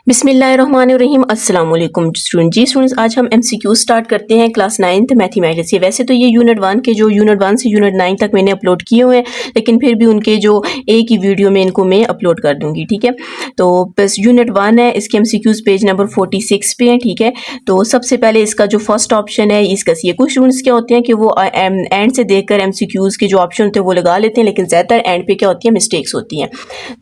बिस्मिल्लाहिर्रहमानिर्रहीम अस्सलाम वालेकुम स्टूडेंट्स आज हम एमसीक्यू स्टार्ट करते हैं क्लास 9th मैथमेटिक्स के। वैसे तो ये यूनिट 1 के जो यूनिट 1 से यूनिट 9 तक मैंने अपलोड किए हुए हैं, लेकिन फिर भी उनके जो एक ही वीडियो में इनको मैं अपलोड कर दूंगी, ठीक है। तो बस यूनिट 1 है, इसके एमसीक्यूज पेज नंबर 46 पे हैं, ठीक है। तो सबसे पहले इसका जो फर्स्ट ऑप्शन है इसका ये कुछ स्टूडेंट्स क्या होते हैं कि वो एंड से देखकर एमसीक्यूज के जो ऑप्शन होते हैं वो लगा लेते हैं, लेकिन ज़्यादातर एंड पे क्या होती है, मिस्टेक्स होती हैं।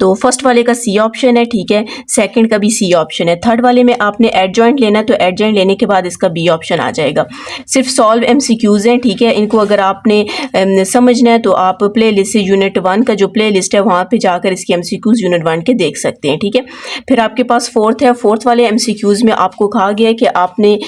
तो फर्स्ट वाले का सी ऑप्शन है, ठीक है। सेकंड का भी सी ऑप्शन है। थर्ड वाले में आपने एडजॉइंट लेना है, तो एडजॉइंट लेने के बाद इसका बी ऑप्शन आ जाएगा। सिर्फ सॉल्व एमसीक्यूज हैं, ठीक है। इनको अगर आपने समझना है तो आप प्ले लिस्ट से यूनिट 1 का जो प्ले लिस्ट है वहाँ पे जाकर इसके एमसीक्यूज यूनिट 1 के देख सकते हैं, ठीक है। फिर आपके पास फोर्थ है। फोर्थ वाले एमसीक्यूज में आपको कहा गया है कि आपने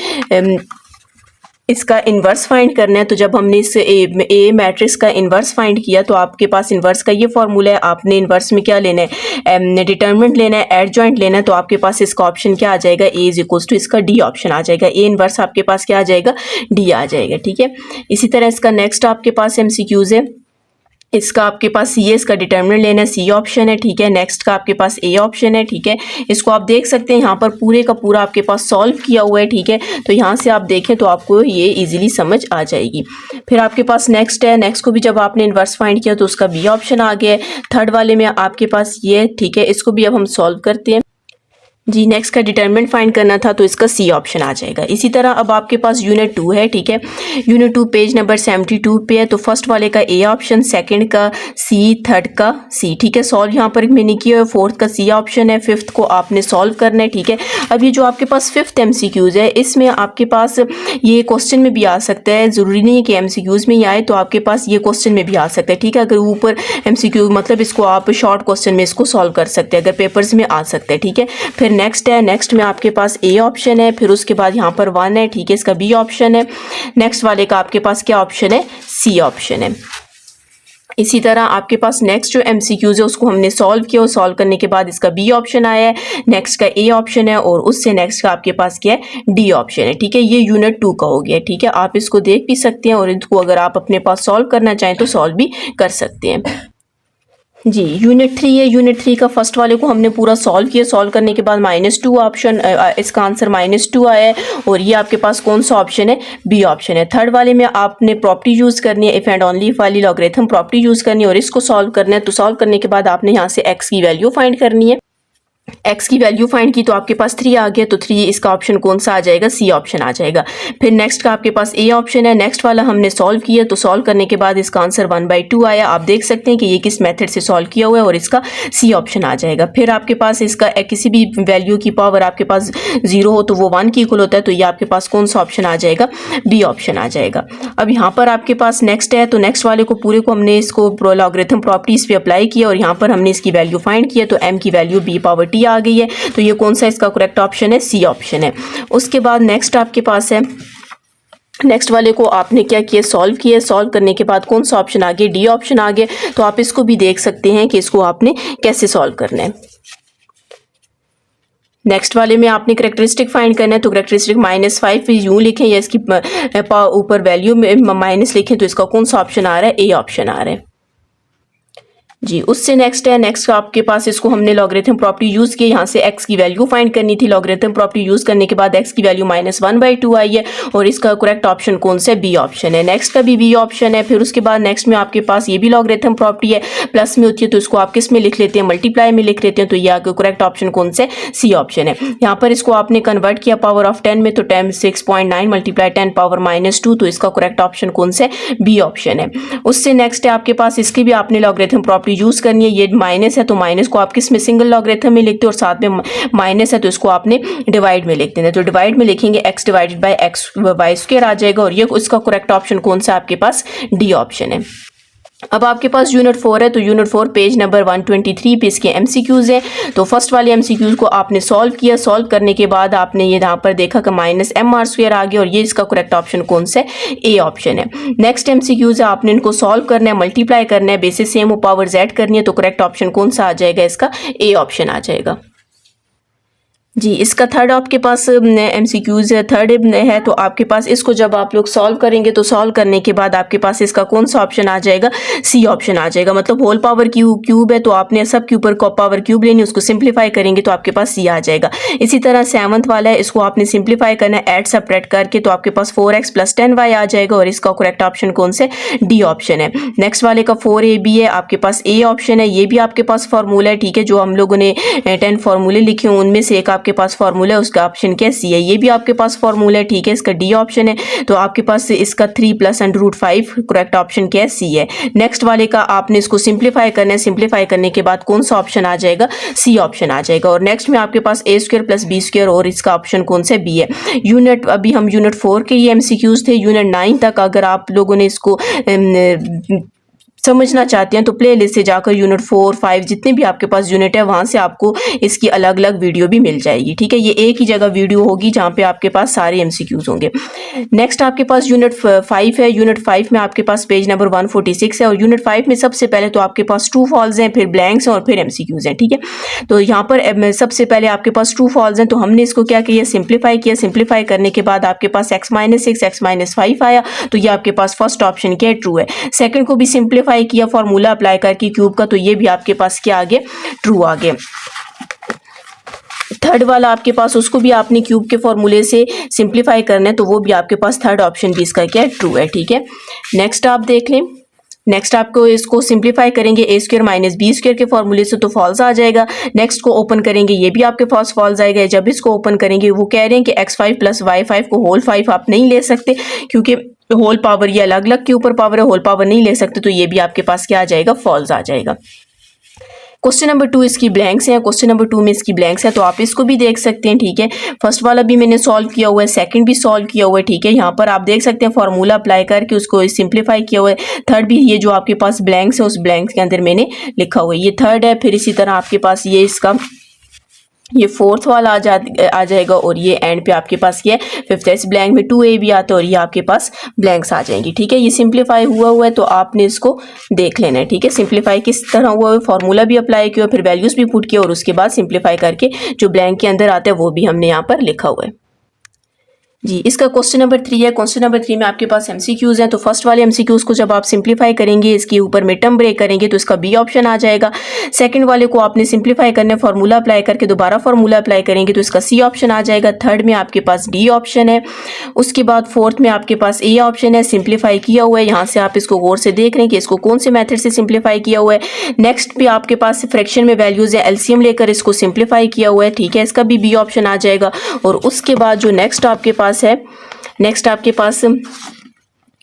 इसका इन्वर्स फाइंड करना है। तो जब हमने इस ए मैट्रिक्स का इन्वर्स फाइंड किया तो आपके पास इन्वर्स का ये फॉर्मूला है। आपने इन्वर्स में क्या लेना है, डिटर्मिनेंट लेना है, एडजॉइंट लेना है। तो आपके पास इसका ऑप्शन क्या आ जाएगा, ए इज इक्वल्स टू इसका डी ऑप्शन आ जाएगा। ए इन्वर्स आपके पास क्या आ जाएगा, डी आ जाएगा, ठीक है। इसी तरह इसका नेक्स्ट आपके पास एमसीक्यूज है। इसका आपके पास सी है, इसका डिटर्मिनेंट लेना है, सी ऑप्शन है, ठीक है। नेक्स्ट का आपके पास ए ऑप्शन है, ठीक है। इसको आप देख सकते हैं यहाँ पर पूरे का पूरा आपके पास सॉल्व किया हुआ है, ठीक है। तो यहाँ से आप देखें तो आपको ये इजीली समझ आ जाएगी। फिर आपके पास नेक्स्ट है। नेक्स्ट को भी जब आपने इन्वर्स फाइंड किया तो उसका बी ऑप्शन आ गया है। थर्ड वाले में आपके पास ये, ठीक है। इसको भी अब हम सॉल्व करते हैं जी। नेक्स्ट का डिटरमिनेंट फाइंड करना था तो इसका सी ऑप्शन आ जाएगा। इसी तरह अब आपके पास यूनिट 2 है, ठीक है। यूनिट 2 पेज नंबर 72 पे है। तो फर्स्ट वाले का ए ऑप्शन, सेकंड का सी, थर्ड का सी, ठीक है। सॉल्व यहाँ पर मैंने किया है। फोर्थ का सी ऑप्शन है, फिफ्थ को आपने सॉल्व करना है, ठीक है। अब ये जो आपके पास फिफ्थ एमसीक्यूज है इसमें आपके पास ये क्वेश्चन में भी आ सकता है, ज़रूरी नहीं है कि एमसीक्यूज में ही आए। तो आपके पास ये क्वेश्चन में भी आ सकता है, ठीक है। अगर ऊपर एमसीक्यू मतलब इसको आप शॉर्ट क्वेश्चन में इसको सॉल्व कर सकते हैं, अगर पेपर्स में आ सकते हैं, ठीक है। फिर नेक्स्ट है। नेक्स्ट में आपके पास ए ऑप्शन है, फिर उसके बाद यहाँ पर 1 है, ठीक है। इसका बी ऑप्शन है। नेक्स्ट वाले का आपके पास क्या ऑप्शन है, सी ऑप्शन है। इसी तरह आपके पास नेक्स्ट जो एमसीक्यूज है उसको हमने सॉल्व किया और सॉल्व करने के बाद इसका बी ऑप्शन आया है। नेक्स्ट का ए ऑप्शन है और उससे नेक्स्ट का आपके पास क्या है, डी ऑप्शन है, ठीक है। ये यूनिट 2 का हो गया, ठीक है। आप इसको देख भी सकते हैं और इसको अगर आप अपने पास सॉल्व करना चाहें तो सॉल्व भी कर सकते हैं जी। यूनिट 3 है। यूनिट 3 का फर्स्ट वाले को हमने पूरा सॉल्व किया। सॉल्व करने के बाद -2 ऑप्शन, इसका आंसर -2 आया है और ये आपके पास कौन सा ऑप्शन है, बी ऑप्शन है। थर्ड वाले में आपने प्रॉपर्टी यूज़ करनी है, इफ एंड ओनली वाली लॉगरिथम प्रॉपर्टी यूज़ करनी है और इसको सॉल्व करना है। तो सॉल्व करने के बाद आपने यहाँ से एक्स की वैल्यू फाइंड करनी है। एक्स की वैल्यू फाइंड की तो आपके पास 3 आ गया, तो 3 इसका ऑप्शन कौन सा आ जाएगा, सी ऑप्शन आ जाएगा। फिर नेक्स्ट का आपके पास ए ऑप्शन है। नेक्स्ट वाला हमने सॉल्व किया तो सॉल्व करने के बाद इसका आंसर 1/2 आया। आप देख सकते हैं कि ये किस मेथड से सॉल्व किया हुआ है और इसका सी ऑप्शन आ जाएगा। फिर आपके पास इसका किसी भी वैल्यू की पावर आपके पास 0 हो तो वो 1 की इक्वल होता है, तो ये आपके पास कौन सा ऑप्शन आ जाएगा, बी ऑप्शन आ जाएगा। अब यहाँ पर आपके पास नेक्स्ट है, तो नेक्स्ट वाले को पूरे को हमने इसको लॉगरिथम प्रॉपर्टीज पे अप्लाई किया और यहाँ पर हमने इसकी वैल्यू फाइंड किया तो एम की वैल्यू b/t आ गई है। तो ये कौन सा इसका करेक्ट ऑप्शन है, सी ऑप्शन है। उसके बाद नेक्स्ट आपके पास है। नेक्स्ट वाले को आपने क्या किया, सॉल्व किया। सॉल्व करने के बाद कौन सा ऑप्शन आ गया, डी ऑप्शन आ गया। तो आप इसको भी देख सकते हैं कि इसको आपने कैसे सॉल्व करना है। नेक्स्ट वाले में आपने करेक्टरिस्टिक फाइंड करना है, तो करेक्टरिस्टिक -5 यूं लिखें या इसकी ऊपर वैल्यू में माइनस लिखें। तो इसका कौन सा ऑप्शन आ रहा है, ए ऑप्शन आ रहा है जी। उससे नेक्स्ट है। नेक्स्ट आपके पास इसको हमने लॉगरिथम प्रॉपर्टी यूज़ की, यहाँ से x की वैल्यू फाइंड करनी थी। लॉगरिथम प्रॉपर्टी यूज़ करने के बाद x की वैल्यू -1/2 आई है और इसका करेक्ट ऑप्शन कौन सा है, बी ऑप्शन है। नेक्स्ट का भी बी ऑप्शन है। फिर उसके बाद नेक्स्ट में आपके पास ये भी लॉगरिथम प्रॉपर्टी है, प्लस में होती है, तो इसको आप किस में लिख लेते हैं, मल्टीप्लाई में लिख लेते हैं। तो ये आपका करेक्ट ऑप्शन कौन सा है, सी ऑप्शन है। यहाँ पर इसको आपने कन्वर्ट किया पावर ऑफ 10 में, तो 6.9 × 10⁻², तो इसका करेक्ट ऑप्शन कौन सा है, बी ऑप्शन है। उससे नेक्स्ट है आपके पास, इसकी भी आपने लॉगरिथम प्रॉपर्टी यूज करनी है। ये माइनस है तो माइनस को आप किस में, सिंगल लॉगरिथम में लिखते हो और साथ में माइनस है तो इसको आपने डिवाइड में लिख देना है। तो डिवाइड में लिखेंगे x/x² आ जाएगा और ये इसका करेक्ट ऑप्शन कौन सा आपके पास, डी ऑप्शन है। अब आपके पास यूनिट 4 है। तो यूनिट 4 पेज नंबर 123 पे इसके एमसीक्यूज है। तो फर्स्ट वाले एमसीक्यूज को आपने सॉल्व किया। सॉल्व करने के बाद आपने ये यहाँ पर देखा कि -mr² आ गया और ये इसका करेक्ट ऑप्शन कौन सा है, ए ऑप्शन है। नेक्स्ट एमसीक्यूज है, आपने इनको सॉल्व करना है, मल्टीप्लाई करना है, बेसिस सेम हो, पावर z करनी है। तो करेक्ट ऑप्शन कौन सा आ जाएगा, इसका ए ऑप्शन आ जाएगा जी, इसका थर्ड आपके पास एमसीक्यूज़ थर्ड है, तो आपके पास इसको जब आप लोग सॉल्व करेंगे तो सॉल्व करने के बाद आपके पास इसका कौन सा ऑप्शन आ जाएगा, सी ऑप्शन आ जाएगा। मतलब होल पावर क्यूब है तो आपने सब के ऊपर पावर क्यूब लेनी, उसको सिंप्लीफाई करेंगे तो आपके पास सी आ जाएगा। इसी तरह सेवंथ वाला है, इसको आपने सिंप्लीफाई करना है ऐड सब्ट्रैक्ट करके, तो आपके पास 4x + 10y आ जाएगा और इसका करेक्ट ऑप्शन कौन से, डी ऑप्शन है। नेक्स्ट वाले का 4ab है, आपके पास ए ऑप्शन है। ये भी आपके पास फॉर्मूला है, ठीक है, जो हम लोगों ने 10 फार्मूले लिखे हैं उनमें से एक आपके पास फार्मूला है, उसका ऑप्शन क्या सी है। ये भी आपके पास फार्मूला है, ठीक है, इसका डी ऑप्शन है। तो आपके पास इसका 3 + √5 करेक्ट ऑप्शन क्या है, सी है। नेक्स्ट वाले का आपने इसको सिंप्लीफाई करना है, सिंप्लीफाई करने के बाद कौन सा ऑप्शन आ जाएगा, सी ऑप्शन आ जाएगा। और नेक्स्ट में आपके पास a² + b² और इसका ऑप्शन कौन सा, बी है। यूनिट अभी हम यूनिट 4 के ये एमसीक्यूज थे। यूनिट 9 तक अगर आप लोगों ने इसको समझना चाहते हैं तो प्लेलिस्ट से जाकर यूनिट 4, 5 जितने भी आपके पास यूनिट है वहाँ से आपको इसकी अलग अलग वीडियो भी मिल जाएगी, ठीक है। ये एक ही जगह वीडियो होगी जहाँ पे आपके पास सारे एमसीक्यूज होंगे। नेक्स्ट आपके पास यूनिट 5 है। यूनिट 5 में आपके पास पेज नंबर 146 है और यूनिट 5 में सबसे पहले तो आपके पास ट्रू फॉल्स हैं, फिर ब्लैंक्स हैं और फिर एमसीक्यूज हैं, ठीक है। तो यहाँ पर सबसे पहले आपके पास ट्रू फॉल्स हैं, तो हमने इसको क्या किया, सिंप्लीफाई किया। सिंप्लीफाई करने के बाद आपके पास x - 6 x - 5 आया, तो ये आपके पास फर्स्ट ऑप्शन क्या है, ट्रू है। सेकंड को भी सिंप्लीफाई किया फॉर्मूला अप्लाई करके क्यूब का, तो ये भी आपके पास क्या आ गया, ट्रू आ गया। थर्ड वाला आपके पास उसको भी आपने क्यूब के फॉर्मूले से सिंप्लीफाई करना है, तो वो भी आपके पास थर्ड ऑप्शन भी इसका क्या है, ट्रू है, ठीक है। नेक्स्ट आप देख लें। नेक्स्ट आपको इसको सिंप्लीफाई करेंगे a² - b² के फॉर्मूले से, तो फॉल्स आ जाएगा। नेक्स्ट को ओपन करेंगे, ये भी आपके पास फॉल्स आएगा। जब इसको ओपन करेंगे वो कह रहे हैं कि x5 + y5 को होल 5 आप नहीं ले सकते, क्योंकि होल पावर ये अलग अलग के ऊपर पावर है, होल पावर नहीं ले सकते, तो ये भी आपके पास क्या आ जाएगा, फॉल्स आ जाएगा। क्वेश्चन नंबर 2 इसकी ब्लैंक्स हैं। क्वेश्चन नंबर 2 में इसकी ब्लैंक्स है, तो आप इसको भी देख सकते हैं, ठीक है। फर्स्ट वाला भी मैंने सॉल्व किया हुआ है, सेकंड भी सॉल्व किया हुआ है, ठीक है। यहाँ पर आप देख सकते हैं फॉर्मूला अप्लाई करके उसको सिंप्लीफाई किया हुआ है। थर्ड भी ये जो आपके पास ब्लैंक्स है उस ब्लैंक्स के अंदर मैंने लिखा हुआ है, ये थर्ड है। फिर इसी तरह आपके पास ये इसका ये फोर्थ वाला आ जाएगा और ये एंड पे आपके पास ये फिफ्थ है। इस ब्लैंक में 2ab आता है और ये आपके पास ब्लैंक्स आ जाएंगी, ठीक है। ये सिंप्लीफाई हुआ है, तो आपने इसको देख लेना है, ठीक है। सिंप्लीफाई किस तरह हुआ है, फॉर्मूला भी अप्लाई किया, फिर वैल्यूज भी पुट किया और उसके बाद सिंप्लीफाई करके जो ब्लैंक के अंदर आता है वो भी हमने यहाँ पर लिखा हुआ है। जी, इसका क्वेश्चन नंबर 3 है। क्वेश्चन नंबर 3 में आपके पास एमसीक्यूज हैं, तो फर्स्ट वाले एमसीक्यूज को जब आप सिंप्लीफाई करेंगे, इसके ऊपर मिड टर्म ब्रेक करेंगे तो इसका बी ऑप्शन आ जाएगा। सेकंड वाले को आपने सिंप्लीफाई करना है, फार्मूला अप्लाई करके दोबारा फार्मूला अप्लाई करेंगे तो इसका सी ऑप्शन आ जाएगा। थर्ड में आपके पास डी ऑप्शन है। उसके बाद फोर्थ में आपके पास ए ऑप्शन है, सिंप्लीफाई किया हुआ है। यहाँ से आप इसको गौर से देख रहे हैं कि इसको कौन से मेथड से सिंप्लीफाई किया हुआ है। नेक्स्ट भी आपके पास फ्रैक्शन में वैल्यूज है, एलसीएम लेकर इसको सिंप्लीफाई किया हुआ है, ठीक है। इसका भी बी ऑप्शन आ जाएगा। और उसके बाद जो नेक्स्ट आपके पास है, नेक्स्ट आपके पास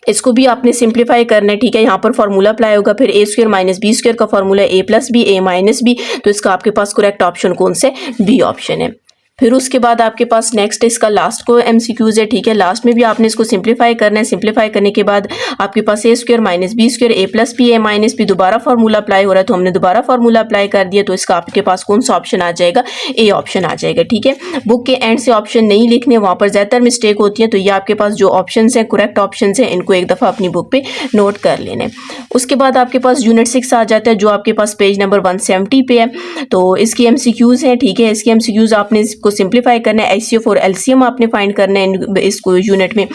इसको भी आपने सिंप्लीफाई करना है, ठीक है। यहाँ पर फॉर्मूला अप्लाई होगा, फिर a² - b² का formula a + b a - b, तो इसका आपके पास करेक्ट ऑप्शन कौन से, बी ऑप्शन है। फिर उसके बाद आपके पास नेक्स्ट इसका लास्ट को एमसीक्यूज है, ठीक है। लास्ट में भी आपने इसको सिंप्लीफाई करना है। सिंप्लीफाई करने के बाद आपके पास a² - b² a + b a - b दोबारा फार्मूला अप्लाई हो रहा है, तो हमने दोबारा फार्मूला अप्लाई कर दिया, तो इसका आपके पास कौन सा ऑप्शन आ जाएगा, ए ऑप्शन आ जाएगा, ठीक है। बुक के एंड से ऑप्शन नहीं लिखने, वहाँ पर ज़्यादातर मिस्टेक होती है, तो ये आपके पास जो ऑप्शन है करेक्ट ऑप्शन है, इनको एक दफ़ा अपनी बुक पे नोट कर लेना है। उसके बाद आपके पास यूनिट 6 आ जाता है, जो आपके पास पेज नंबर 170 पे है। तो इसकी एमसीक्यूज हैं, ठीक है। इसकी एमसीक्यूज आपने को सिंप्लीफाई करना है, एचसीएफ और एलसीएम आपने फाइंड करना है इसको यूनिट में।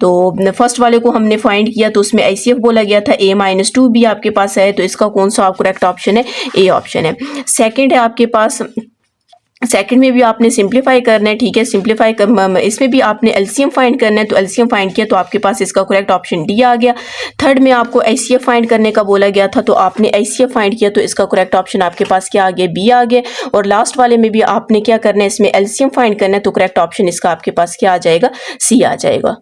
तो फर्स्ट वाले को हमने फाइंड किया तो उसमें एचसीएफ बोला गया था, a - 2b आपके पास है, तो इसका कौन सा करेक्ट ऑप्शन है, ए ऑप्शन है। सेकंड है आपके पास, सेकंड में भी आपने सिंप्लीफाई करना है, ठीक है। सिंप्लीफाई कर इसमें भी आपने एलसीएम फाइंड करना है, तो एलसीएम फाइंड किया तो आपके पास इसका करेक्ट ऑप्शन डी आ गया। थर्ड में आपको एचसीएफ फाइंड करने का बोला गया था, तो आपने एचसीएफ फाइंड किया तो इसका करेक्ट ऑप्शन आपके पास क्या आ गया, बी आ गया। और लास्ट वाले में भी आपने क्या करना है, इसमें एलसीएम फाइंड करना है, तो करेक्ट ऑप्शन इसका आपके पास क्या आ जाएगा, सी आ जाएगा।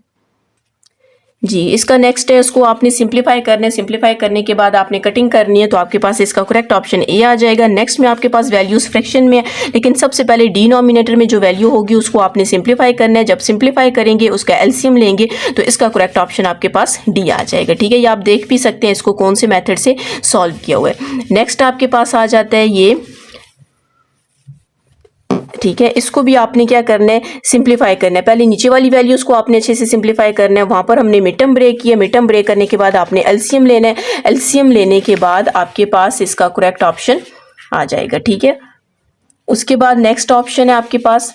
जी, इसका नेक्स्ट है, उसको आपने सिंप्लीफाई करना है। सिंप्लीफाई करने के बाद आपने कटिंग करनी है, तो आपके पास इसका करेक्ट ऑप्शन ए आ जाएगा। नेक्स्ट में आपके पास वैल्यूज फ्रैक्शन में है, लेकिन सबसे पहले डिनोमिनेटर में जो वैल्यू होगी उसको आपने सिंप्लीफाई करना है। जब सिंप्लीफाई करेंगे उसका एलसीएम लेंगे तो इसका करेक्ट ऑप्शन आपके पास डी आ जाएगा, ठीक है। ये आप देख भी सकते हैं इसको कौन से मेथड से सॉल्व किया हुआ है। नेक्स्ट आपके पास आ जाता है ये, ठीक है। इसको भी आपने क्या करना है, सिंप्लीफाई करना है। पहले नीचे वाली वैल्यूज को आपने अच्छे से सिंप्लीफाई करना है। वहां पर हमने मिड टर्म ब्रेक किया, मिड टर्म ब्रेक करने के बाद आपने एलसीएम लेना है। एलसीएम लेने के बाद आपके पास इसका करेक्ट ऑप्शन आ जाएगा, ठीक है। उसके बाद नेक्स्ट ऑप्शन है आपके पास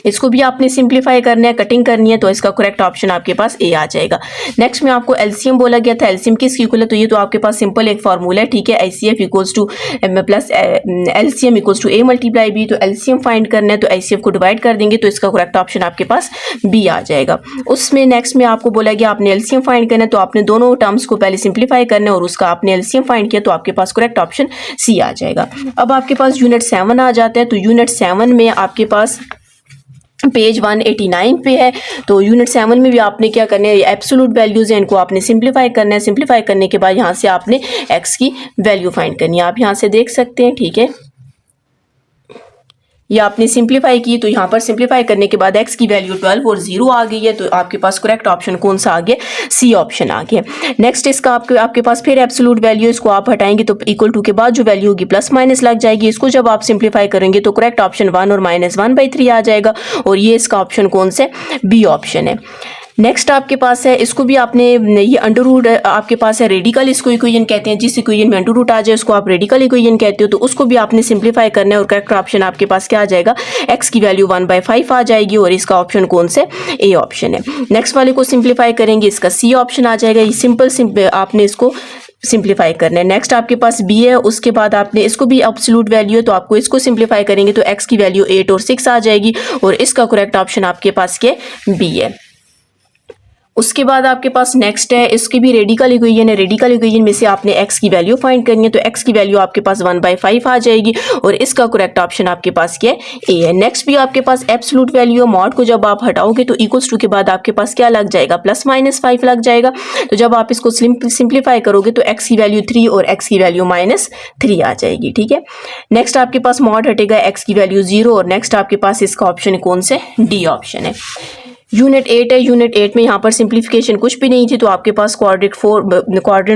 इसको भी आपने सिंप्लीफाई करना है, कटिंग करनी है, तो इसका करेक्ट ऑप्शन आपके पास ए आ जाएगा। नेक्स्ट में आपको एलसीएम बोला गया था, एलसीएम किसकी इक्वल है, तो ये तो आपके पास सिंपल एक फार्मूला है, ठीक है, HCF equals to plus LCM equals to A multiply B. तो एलसीएम फाइंड करना है तो एचसीएफ को डिवाइड कर देंगे तो इसका करेक्ट ऑप्शन आपके पास बी आ जाएगा। उसमें नेक्स्ट में आपको बोला गया आपने एलसीएम फाइंड करना है, तो आपने दोनों टर्म्स को पहले सिंप्लीफाई करना है और उसका आपने एलसीएम फाइंड किया तो आपके पास करेक्ट ऑप्शन सी आ जाएगा। अब आपके पास यूनिट 7 आ जाता है, तो यूनिट 7 में आपके पास पेज 189 पे है। तो यूनिट 7 में भी आपने क्या करना है, एब्सोल्यूट वैल्यूज़ हैं, इनको आपने सिंप्लीफाई करना है। सिंप्लीफाई करने के बाद यहाँ से आपने एक्स की वैल्यू फाइंड करनी है। आप यहाँ से देख सकते हैं, ठीक है, ये आपने सिंप्लीफाई की, तो यहाँ पर सिंप्लीफाई करने के बाद x की वैल्यू 12 और 0 आ गई है, तो आपके पास करेक्ट ऑप्शन कौन सा आ गया, सी ऑप्शन आ गया। नेक्स्ट इसका आपके पास फिर एब्सोल्यूट वैल्यू, इसको आप हटाएंगे तो इक्वल टू के बाद जो वैल्यू होगी प्लस माइनस लग जाएगी। इसको जब आप सिंप्लीफाई करेंगे तो करेक्ट ऑप्शन 1 और -1/3 आ जाएगा, और ये इसका ऑप्शन कौन सा बी ऑप्शन है। नेक्स्ट आपके पास है, इसको भी आपने ये अंडर रूट आपके पास है, रेडिकल इसको इक्वेशन कहते हैं। जिस इक्वेशन में अंडर रूट आ जाए उसको आप रेडिकल इक्वेशन कहते हो, तो उसको भी आपने सिंप्लीफाई करना है और करेक्ट ऑप्शन आपके पास क्या आ जाएगा, x की वैल्यू 1/5 आ जाएगी, और इसका ऑप्शन कौन से ए ऑप्शन है। नेक्स्ट वाले को सिंप्लीफाई करेंगे, इसका सी ऑप्शन आ जाएगा। ये सिंपल आपने इसको सिंप्लीफाई करना है। नेक्स्ट आपके पास बी है, उसके बाद आपने इसको भी एब्सोल्यूट वैल्यू है, तो आपको इसको सिंप्लीफाई करेंगे तो x की वैल्यू 8 और 6 आ जाएगी, और इसका करेक्ट ऑप्शन आपके पास क्या बी है। उसके बाद आपके पास नेक्स्ट है, इसकी भी रेडिकल इक्वेशन है। रेडिकल इक्वेशन में से आपने x की वैल्यू फाइंड करनी है, तो x की वैल्यू आपके पास 1/5 आ जाएगी, और इसका करेक्ट ऑप्शन आपके पास क्या है, ए है। नेक्स्ट भी आपके पास एब्सोल्यूट वैल्यू है, मॉड को जब आप हटाओगे तो इक्वल्स टू के बाद आपके पास क्या लग जाएगा, +-5 लग जाएगा। तो जब आप इसको सिंप्लीफाई करोगे तो x की वैल्यू 3 और x की वैल्यू -3 आ जाएगी, ठीक है। नेक्स्ट आपके पास मॉड हटेगा, x की वैल्यू 0, और नेक्स्ट आपके पास इसका ऑप्शन कौन से, डी ऑप्शन है। यूनिट 8 है, यूनिट 8 में यहाँ पर सिंप्लीफिकेशन कुछ भी नहीं थी, तो आपके पास क्वाड्रेंट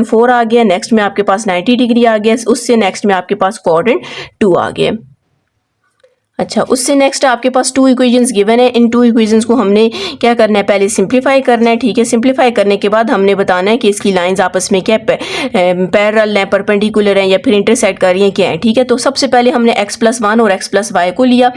4 आ गया। नेक्स्ट में आपके पास 90 डिग्री आ गया, उससे नेक्स्ट में आपके पास क्वाड्रेंट 2 आ गया। अच्छा, उससे नेक्स्ट आपके पास 2 इक्वेशंस गिवन है। इन 2 इक्वेशंस को हमने क्या करना है, पहले सिंप्लीफाई करना है, ठीक है। सिंप्लीफाई करने के बाद हमने बताना है कि इसकी लाइंस आपस में क्या पैरेलल है, परपेंडिकुलर है, या फिर इंटरसेक्ट कर रही हैं, क्या है, ठीक है। तो सबसे पहले हमने x+1 और x+y को लिया।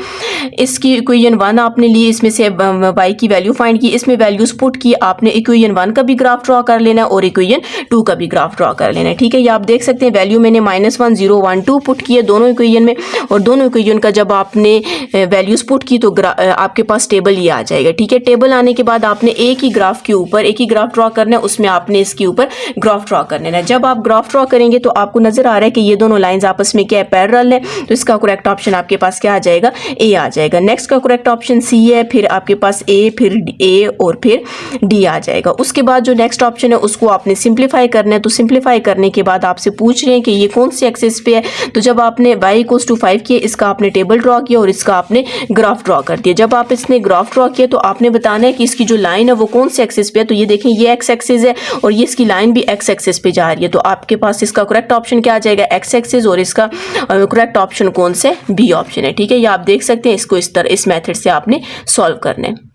इसकी इक्वेशन 1 आपने ली, इसमें से y की वैल्यू फाइंड की, इसमें वैल्यूज पुट की। आपने इक्वेशन 1 का भी ग्राफ ड्रॉ कर लेना और इक्वेशन 2 का भी ग्राफ ड्रॉ कर लेना है, ठीक है। ये आप देख सकते हैं, वैल्यू मैंने -1 0 1 2 पुट किए दोनों इक्वेशन में, और दोनों इक्वेशन का जब आपने वैल्यूज पुट की तो आपके पास टेबल ये आ जाएगा, ठीक है। टेबल आने के बाद आपने एक ही ग्राफ के ऊपर एक ही ग्राफ ड्रॉ करना है, उसमें आपने इसके ऊपर ग्राफ ड्रॉ करना है। जब आप ग्राफ ड्रॉ करेंगे तो आपको नजर आ रहा है कि ये दोनों लाइंस आपस में क्या है, पैरेलल है, तो इसका करेक्ट ऑप्शन आपके पास क्या आ जाएगा, ए आ जाएगा। नेक्स्ट का करेक्ट ऑप्शन सी है, फिर आपके पास ए, फिर ए और फिर डी आ जाएगा। उसके बाद जो नेक्स्ट ऑप्शन है उसको आपने सिंप्लीफाई करना है, तो सिंप्लीफाई करने के बाद आपसे पूछ रहे हैं कि ये कौन सी एक्सिस पे है, तो जब आपने y = 5 किया, इसका आपने टेबल ड्रॉ किया और इसका आपने ग्राफ ड्रॉ कर दिया। जब आप इसने ग्राफ ड्रॉ किया तो आपने बताना है कि इसकी जो लाइन है वो कौन से एक्सिस पे है, तो ये देखें ये एक्स एक्सिस है और ये इसकी लाइन भी एक्स एक्सिस पे जा रही है, तो आपके पास इसका करेक्ट ऑप्शन क्या आ जाएगा, एक्स एक्सिस, और इसका करेक्ट ऑप्शन कौन से, बी ऑप्शन है, ठीक है। ये आप देख सकते हैं, इसको इस मेथड से आपने सॉल्व करना है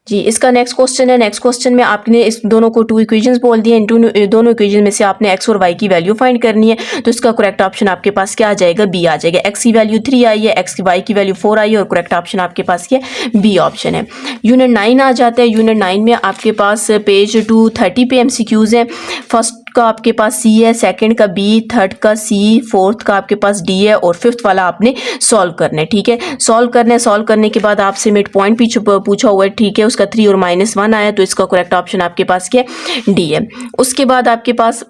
जी। इसका नेक्स्ट क्वेश्चन है। नेक्स्ट क्वेश्चन में आपने इस दोनों को 2 इक्वेशंस बोल दिए, इन दोनों इक्वेशन में से आपने x और y की वैल्यू फाइंड करनी है, तो इसका करेक्ट ऑप्शन आपके पास क्या आ जाएगा, बी आ जाएगा। x की वैल्यू 3 आई है, y की वैल्यू 4 आई है, और करेक्ट ऑप्शन आपके पास क्या है, बी ऑप्शन है। यूनिट 9 आ जाता है। यूनिट 9 में आपके पास पेज 230 पे MCQs है। फर्स्ट का आपके पास सी है, सेकंड का बी, थर्ड का सी, फोर्थ का आपके पास डी है, और फिफ्थ वाला आपने सॉल्व करना है, ठीक है। सॉल्व करने के बाद आपसे मिड पॉइंट भी पूछा हुआ है, ठीक है। उसका 3 और -1 आया, तो इसका करेक्ट ऑप्शन आपके पास क्या है, डी है। उसके बाद आपके पास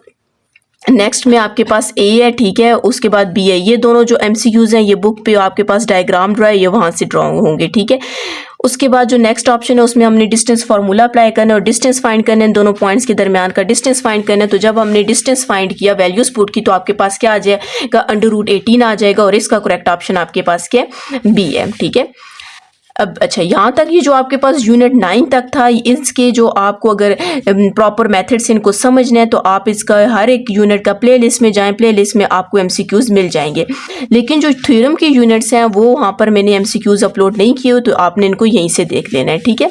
नेक्स्ट में आपके पास ए है, ठीक है। उसके बाद बी है। ये दोनों जो MCQs हैं ये बुक पे आपके पास डायग्राम ड्रॉ है, ये वहाँ से ड्रॉ होंगे, ठीक है। उसके बाद जो नेक्स्ट ऑप्शन है उसमें हमने डिस्टेंस फार्मूला अप्लाई करना है और डिस्टेंस फाइंड करना है, दोनों पॉइंट्स के दरमियान का डिस्टेंस फाइंड करना है। तो जब हमने डिस्टेंस फाइंड किया, वैल्यूज पुट की, तो आपके पास क्या आ जाएगा, √18 आ जाएगा, और इसका करेक्ट ऑप्शन आपके पास क्या है, बी है, ठीक है। अब अच्छा, यहाँ तक ये जो आपके पास यूनिट 9 तक था, इसके जो आपको अगर प्रॉपर मेथड से इनको समझना है तो आप इसका हर एक यूनिट का प्लेलिस्ट में जाएं, प्लेलिस्ट में आपको MCQs मिल जाएंगे। लेकिन जो थ्योरम के यूनिट्स हैं वो वहाँ पर मैंने MCQs अपलोड नहीं किए, तो आपने इनको यहीं से देख लेना है, ठीक है।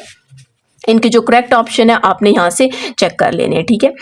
इनके जो करेक्ट ऑप्शन है आपने यहाँ से चेक कर लेने हैं, ठीक है।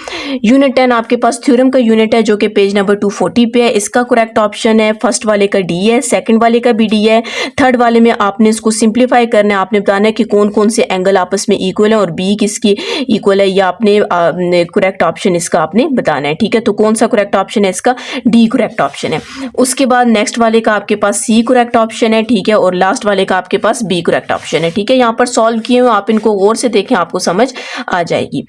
यूनिट 10 आपके पास थ्योरम का यूनिट है जो कि पेज नंबर 240 पे है। इसका करेक्ट ऑप्शन है फर्स्ट वाले का डी है, सेकंड वाले का भी डी है, थर्ड वाले में आपने इसको सिंप्लीफाई करना है। आपने बताना है कि कौन कौन से एंगल आपस में इक्वल है और बी किसकी इक्वल है, या आपने करेक्ट ऑप्शन इसका आपने बताना है, ठीक है। तो कौन सा करेक्ट ऑप्शन है इसका, डी करेक्ट ऑप्शन है। उसके बाद नेक्स्ट वाले का आपके पास सी करेक्ट ऑप्शन है, ठीक है, और लास्ट वाले का आपके पास बी करेक्ट ऑप्शन है, ठीक है। यहाँ पर सॉल्व किए हुए आप इनको गौर से देखें, आपको समझ आ जाएगी।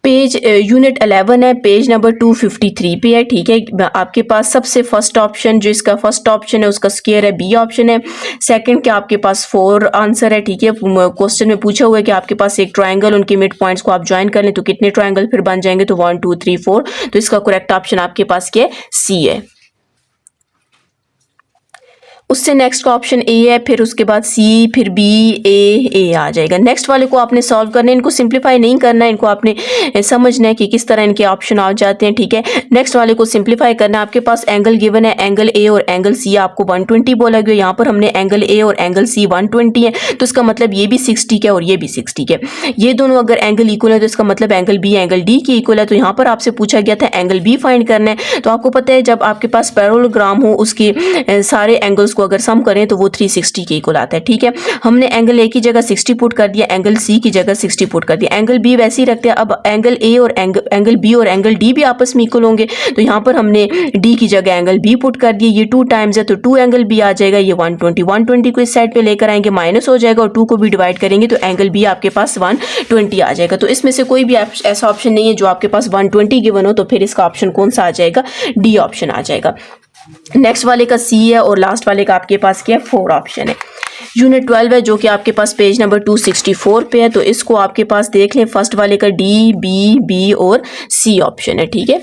पेज यूनिट 11 है, पेज नंबर 253 पे है, ठीक है। आपके पास सबसे फर्स्ट ऑप्शन जो इसका फर्स्ट ऑप्शन है उसका स्क्वायर है, बी ऑप्शन है। सेकंड के आपके पास 4 आंसर है, ठीक है। क्वेश्चन में पूछा हुआ है कि आपके पास एक ट्रायंगल, उनके मिड पॉइंट्स को आप ज्वाइन कर लें तो कितने ट्रायंगल फिर बन जाएंगे, तो 1 2 3 4। तो इसका करेक्ट ऑप्शन आपके पास क्या है, सी है। उससे नेक्स्ट का ऑप्शन ए है, फिर उसके बाद सी, फिर बी, ए आ जाएगा। नेक्स्ट वाले को आपने सॉल्व करना है, इनको सिंप्लीफाई नहीं करना है, इनको आपने समझना है कि किस तरह इनके ऑप्शन आ जाते हैं, ठीक है। नेक्स्ट वाले को सिंप्लीफाई करना है। आपके पास एंगल गिवन है, एंगल ए और एंगल सी आपको 120 बोला गया। यहाँ पर हमने एंगल ए और एंगल सी 120 है, तो इसका मतलब ये भी 60 का और ये भी 60 का। ये दोनों अगर एंगल इक्वल है तो इसका मतलब एंगल बी एंगल डी की इक्वल है। तो यहाँ पर आपसे पूछा गया था एंगल बी फाइंड करना है। तो आपको पता है जब आपके पास पैरेललोग्राम हो उसके सारे एंगल्स को अगर सम करें तो वो 360 के इक्वल आता है, ठीक है। हमने एंगल ए की जगह 60 पुट कर दिया, एंगल सी की जगह 60 पुट कर दिया, एंगल बी वैसे ही रखते हैं। अब एंगल ए और एंगल बी और एंगल डी भी आपस में इक्वल होंगे, तो यहाँ पर हमने डी की जगह एंगल बी पुट कर दिया। ये 2 टाइम्स है तो 2 एंगल बी आ जाएगा। ये 120 को इस साइड पे लेकर आएंगे, माइनस हो जाएगा और 2 को भी डिवाइड करेंगे तो एंगल बी आपके पास 120 आ जाएगा। तो इसमें से कोई भी ऐसा ऑप्शन नहीं है जो आपके पास 120 गिवन हो, तो फिर इसका ऑप्शन कौन सा आ जाएगा, डी ऑप्शन आ जाएगा। नेक्स्ट वाले का सी है और लास्ट वाले का आपके पास क्या है, 4 ऑप्शन है। यूनिट 12 है जो कि आपके पास पेज नंबर 264 पे है। तो इसको आपके पास देख लें, फर्स्ट वाले का डी, बी और सी ऑप्शन है, ठीक है।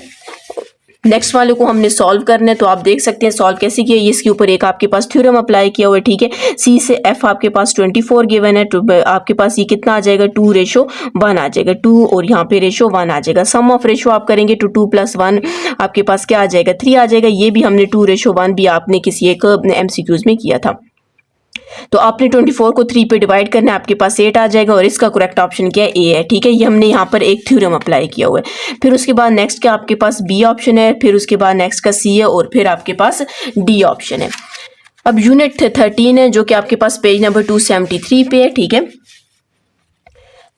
नेक्स्ट वाले को हमने सॉल्व करना है, तो आप देख सकते हैं सॉल्व कैसे किया। इसके ऊपर एक आपके पास थ्योरम अप्लाई किया हुआ है, ठीक है। सी से एफ आपके पास 24 गिवन है, तो आपके पास ये कितना आ जाएगा, 2:1 आ जाएगा। 2 और यहाँ पे रेशो 1 आ जाएगा। सम ऑफ रेशो आप करेंगे तो 2 + 1 आपके पास क्या आ जाएगा, 3 आ जाएगा। ये भी हमने 2:1 भी आपने किसी एक MCQs में किया था। तो आपने 24 को 3 पे डिवाइड करना है, आपके पास 8 आ जाएगा और इसका करेक्ट ऑप्शन क्या है, ए है, ठीक है। ये हमने यहाँ पर एक थ्योरम अप्लाई किया हुआ है। फिर उसके बाद नेक्स्ट का आपके पास बी ऑप्शन है, फिर उसके बाद नेक्स्ट का सी है और फिर आपके पास डी ऑप्शन है। अब यूनिट 13 है जो कि आपके पास पेज नंबर 273 पे है, ठीक है।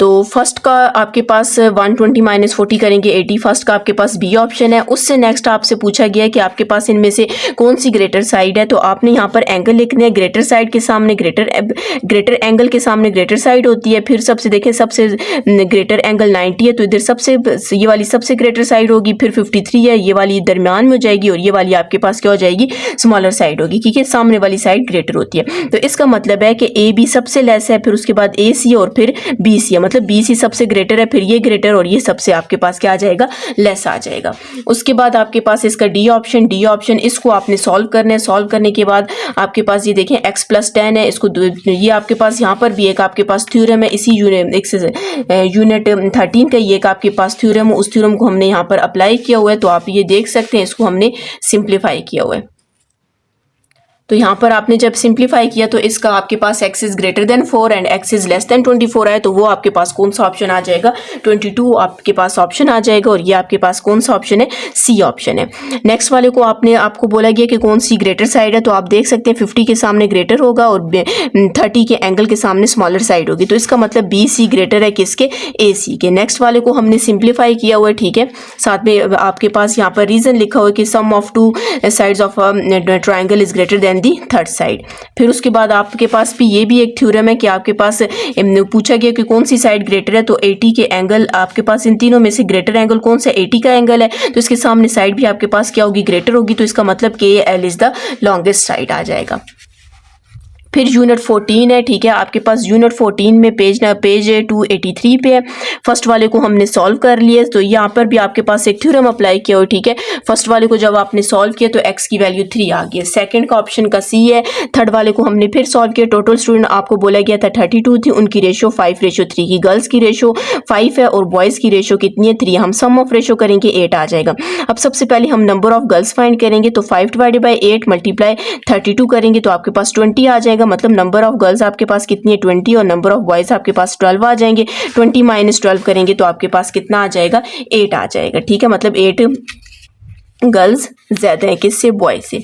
तो फर्स्ट का आपके पास 120 - 40 करेंगे 80। फर्स्ट का आपके पास बी ऑप्शन है। उससे नेक्स्ट आपसे पूछा गया है कि आपके पास इनमें से कौन सी ग्रेटर साइड है। तो आपने यहाँ पर एंगल लिखने हैं, ग्रेटर साइड के सामने ग्रेटर एंगल के सामने ग्रेटर साइड होती है। फिर सबसे देखें, सबसे ग्रेटर एंगल 90 है तो इधर सबसे ये वाली सबसे ग्रेटर साइड होगी। फिर 53 है, ये वाली दरमियान में हो जाएगी और ये वाली आपके पास क्या हो जाएगी, स्मॉलर साइड होगी, ठीक है। सामने वाली साइड ग्रेटर होती है। तो इसका मतलब है कि ए बी सबसे लेस है, फिर उसके बाद ए सी और फिर बी सी है, मतलब बी सी सबसे ग्रेटर है, फिर ये ग्रेटर और ये सबसे आपके पास क्या आ जाएगा, लेस आ जाएगा। उसके बाद आपके पास इसका डी ऑप्शन इसको आपने सॉल्व करना है। सॉल्व करने के बाद आपके पास ये देखें x + 10 है, इसको ये आपके पास यहाँ पर भी एक आपके पास थ्योरम है इसी यूनिट 13 का, ये एक आपके पास थ्योरम है। उस थ्योरम को हमने यहाँ पर अप्लाई किया हुआ है, तो आप ये देख सकते हैं इसको हमने सिंप्लीफाई किया हुआ है। तो यहाँ पर आपने जब सिंप्लीफाई किया तो इसका आपके पास x is greater then 4 and x is less than 24 है, तो वो आपके पास कौन सा ऑप्शन आ जाएगा, 22 आपके पास ऑप्शन आ जाएगा। और ये आपके पास कौन सा ऑप्शन है, सी ऑप्शन है। नेक्स्ट वाले को आपको बोला गया कि कौन सी ग्रेटर साइड है, तो आप देख सकते हैं 50 के सामने ग्रेटर होगा और 30 के एंगल के सामने स्मॉलर साइड होगी। तो इसका मतलब बी सी ग्रेटर है किसके, ए सी के। नेक्स्ट वाले को हमने सिंप्लीफाई किया हुआ है, ठीक है। साथ में आपके पास यहाँ पर रीजन लिखा हुआ है कि sum of 2 sides of triangle is greater than the third side. फिर उसके बाद आपके पास भी ये भी एक थ्योरम है कि आपके पास पूछा गया कि कौन सी साइड ग्रेटर है, तो 80 के एंगल आपके पास इन तीनों में से ग्रेटर एंगल कौन सा, 80 का एंगल है, तो इसके सामने साइड भी आपके पास क्या होगी, ग्रेटर होगी। तो इसका मतलब के L is the longest side आ जाएगा। फिर यूनिट 14 है, ठीक है। आपके पास यूनिट 14 में पेज 283 पे है। फर्स्ट वाले को हमने सॉल्व कर लिया, तो यहाँ पर भी आपके पास एक थ्योरम अप्लाई किया हो, ठीक है। फर्स्ट वाले को जब आपने सॉल्व किया तो x की वैल्यू 3 आ गई है। सेकंड का ऑप्शन का c है। थर्ड वाले को हमने फिर सॉल्व किया। टोटल स्टूडेंट आपको बोला गया था 32 थी, उनकी रेशो 5:3 की। गर्ल्स की रेशो 5 है और बॉयज़ की रेशो कितनी है, 3। हम सम ऑफ रेशो करेंगे 8 आ जाएगा। अब सबसे पहले हम नंबर ऑफ गर्ल्स फाइंड करेंगे, तो 5 / 8 × 32 करेंगे तो आपके पास 20 आ जाएगा। जाएगा, मतलब नंबर ऑफ गर्ल्स आपके पास कितनी है 20 और नंबर ऑफ बॉयज़ आपके पास 12 आ जाएंगे। 20 माइनस 12 करेंगे तो आपके पास कितना आ जाएगा 8 आ जाएगा, ठीक है, मतलब 8 गर्ल्स ज़्यादा है किससे, बॉय से।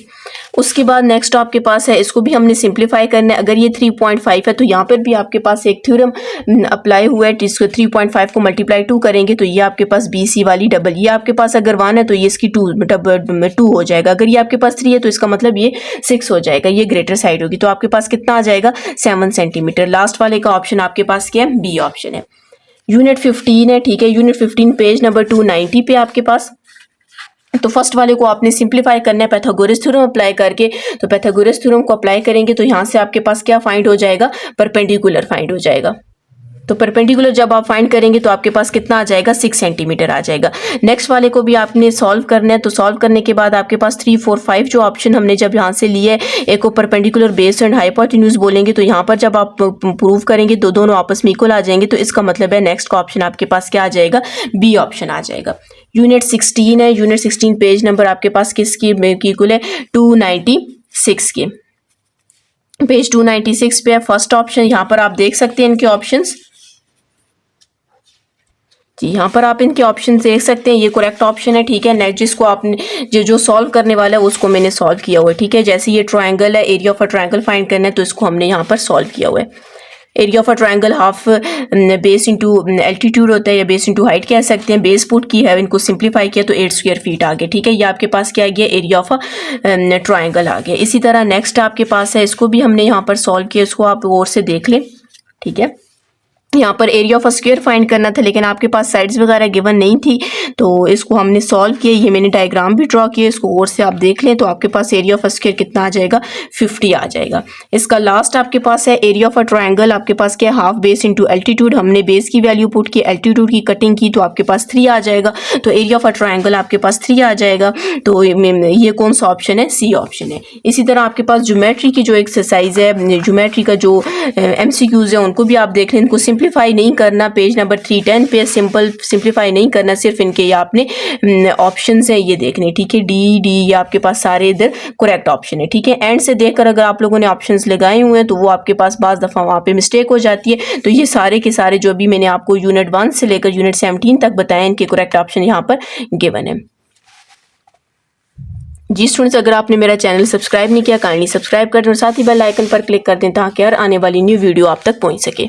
उसके बाद नेक्स्ट आपके पास है, इसको भी हमने सिंप्लीफाई करना है। अगर ये 3.5 है तो यहाँ पर भी आपके पास एक थ्योरम अप्लाई हुआ है, इसको 3.5 को मल्टीप्लाई 2 करेंगे तो ये आपके पास BC वाली डबल, ये आपके पास अगर 1 है तो ये इसकी 2 हो जाएगा, अगर ये आपके पास 3 है तो इसका मतलब ये 6 हो जाएगा, ये ग्रेटर साइड होगी, तो आपके पास कितना आ जाएगा 7 सेंटीमीटर। लास्ट वाले का ऑप्शन आपके पास क्या है, बी ऑप्शन है। यूनिट 15 है, ठीक है, यूनिट 15 पेज नंबर 290 पे आपके पास। तो फर्स्ट वाले को आपने सिंप्लीफाई करना है पाइथागोरस थ्योरम अप्लाई करके। तो पाइथागोरस थ्योरम को अप्लाई करेंगे तो यहाँ से आपके पास क्या फाइंड हो जाएगा, परपेंडिकुलर फाइंड हो जाएगा। तो परपेंडिकुलर जब आप फाइंड करेंगे तो आपके पास कितना आ जाएगा 6 सेंटीमीटर आ जाएगा। नेक्स्ट वाले को भी आपने सॉल्व करना है, तो सॉल्व करने के बाद आपके पास 3, 4, 5 जो ऑप्शन हमने जब यहाँ से लिए, एक को परपेंडिकुलर बेस एंड हाइपोटेन्यूज बोलेंगे, तो यहाँ पर जब आप प्रूव करेंगे तो दोनों आपस में इक्वल आ जाएंगे, तो इसका मतलब है नेक्स्ट का ऑप्शन आपके पास क्या आ जाएगा, बी ऑप्शन आ जाएगा। यूनिट 16 है, यूनिट 16 पेज नंबर आपके पास किसकी इक्वल है 296 के, पेज 296 पे है फर्स्ट ऑप्शन। यहाँ पर आप देख सकते हैं इनके ऑप्शंस जी, यहाँ पर आप इनके ऑप्शन देख सकते हैं, ये करेक्ट ऑप्शन है, ठीक है। नेक्स्ट जिसको आपने जो सॉल्व करने वाला है उसको मैंने सॉल्व किया हुआ है, ठीक है। जैसे ये ट्रायंगल है, area of a triangle find करना है तो इसको हमने यहाँ पर सॉल्व किया हुआ है। Area of a triangle half base into altitude होता है या बेस इंटू हाइट कह सकते हैं। बेस पुट की है, इनको सिंप्लीफाई किया तो 8 स्क्वायर फीट आ गया, ठीक है। ये आपके पास क्या आ गया, एरिया ऑफ अ ट्रायंगल आ गया। इसी तरह नेक्स्ट आपके पास है, इसको भी हमने यहाँ पर सॉल्व किया, इसको आप और से देख लें, ठीक है। यहाँ पर area of a square find करना था लेकिन आपके पास साइड्स वगैरह गिवन नहीं थी, तो इसको हमने सॉल्व किया। ये मैंने डायग्राम भी ड्रॉ किया, इसको और से आप देख लें तो आपके पास एरिया ऑफ अ स्क्वायर कितना आ जाएगा 50 आ जाएगा। इसका लास्ट आपके पास है एरिया ऑफ अ ट्रायंगल, आपके पास क्या हाफ बेस इंटू एल्टीट्यूड, हमने बेस की वैल्यू पुट की, एल्टीट्यूड की कटिंग की तो आपके पास 3 आ जाएगा। तो एरिया ऑफ अ ट्रायंगल आपके पास 3 आ जाएगा। तो ये कौन सा ऑप्शन है, सी ऑप्शन है। इसी तरह आपके पास ज्योमेट्री की जो एक्सरसाइज है, ज्योमेट्री का जो MCQs है उनको भी आप देख लें, इनको सिंप्लीफाई नहीं करना, पेज नंबर 310 पे सिंप्लीफाई नहीं करना, सिर्फ इनके ये आपने ऑप्शंस हैं ये देखने, ठीक है। डी ये आपके पास सारे इधर करेक्ट ऑप्शन है, ठीक है। एंड से देखकर अगर आप लोगों ने ऑप्शंस लगाए हुए हैं तो वो आपके पास बाज़ दफ़ा वहाँ पे मिस्टेक हो जाती है। तो ये सारे के सारे जो भी मैंने आपको यूनिट 1 से लेकर यूनिट 17 तक बताए, इनके करेक्ट ऑप्शन यहाँ पर गिवन है। जी स्टूडेंट्स, अगर आपने मेरा चैनल सब्सक्राइब नहीं किया काइंडली सब्सक्राइब कर दें और साथ ही बेल आइकन पर क्लिक कर दें ताकि हर आने वाली न्यू वीडियो आप तक पहुँच सके।